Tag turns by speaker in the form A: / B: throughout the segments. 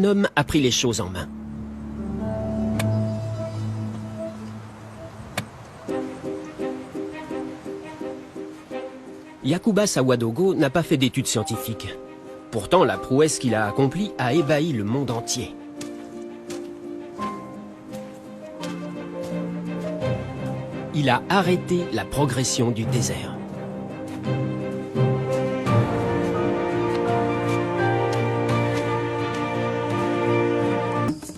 A: homme a pris les choses en main. Yacouba Sawadogo n'a pas fait d'études scientifiques. Pourtant, la prouesse qu'il a accomplie a ébahi le monde entier. Il a arrêté la progression du désert.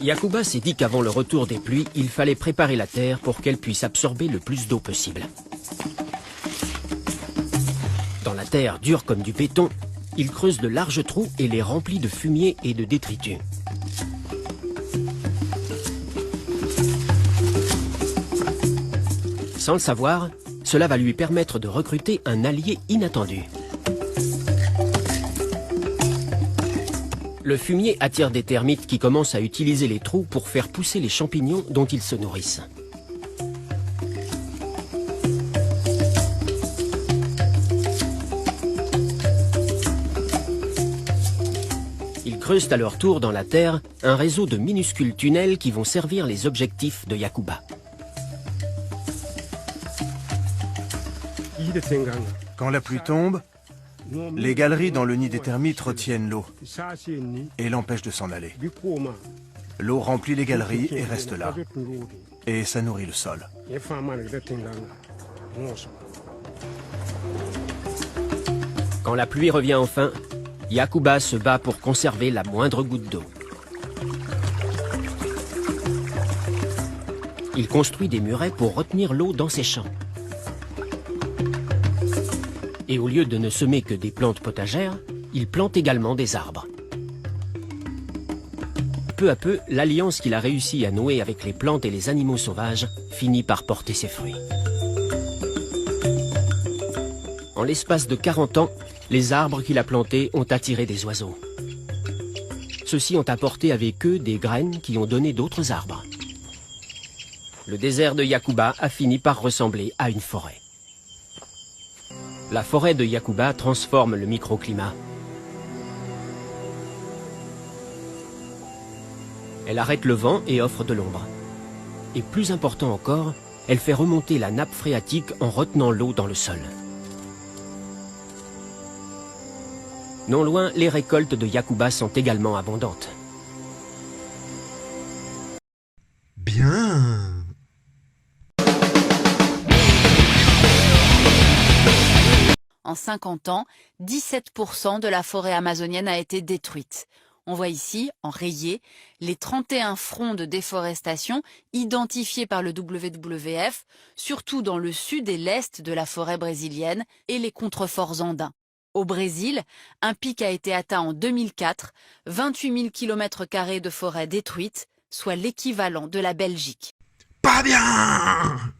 A: Yacouba s'est dit qu'avant le retour des pluies, il fallait préparer la terre pour qu'elle puisse absorber le plus d'eau possible. Dans la terre dure comme du béton, il creuse de larges trous et les remplit de fumier et de détritus. Sans le savoir, cela va lui permettre de recruter un allié inattendu. Le fumier attire des termites qui commencent à utiliser les trous pour faire pousser les champignons dont ils se nourrissent. Ils creusent à leur tour dans la terre un réseau de minuscules tunnels qui vont servir les objectifs de Yacouba.
B: Quand la pluie tombe, les galeries dans le nid des termites retiennent l'eau et l'empêchent de s'en aller. L'eau remplit les galeries et reste là. Et ça nourrit le sol.
A: Quand la pluie revient enfin, Yacouba se bat pour conserver la moindre goutte d'eau. Il construit des murets pour retenir l'eau dans ses champs. Et au lieu de ne semer que des plantes potagères, il plante également des arbres. Peu à peu, l'alliance qu'il a réussi à nouer avec les plantes et les animaux sauvages finit par porter ses fruits. En l'espace de 40 ans, les arbres qu'il a plantés ont attiré des oiseaux. Ceux-ci ont apporté avec eux des graines qui ont donné d'autres arbres. Le désert de Yacouba a fini par ressembler à une forêt. La forêt de Yacouba transforme le microclimat. Elle arrête le vent et offre de l'ombre. Et plus important encore, elle fait remonter la nappe phréatique en retenant l'eau dans le sol. Non loin, les récoltes de Yacouba sont également abondantes.
C: Bien.
D: En 50 ans, 17% de la forêt amazonienne a été détruite. On voit ici, en rayé, les 31 fronts de déforestation identifiés par le WWF, surtout dans le sud et l'est de la forêt brésilienne et les contreforts andins. Au Brésil, un pic a été atteint en 2004, 28 000 km² de forêt détruite, soit l'équivalent de la Belgique.
C: Pas bien.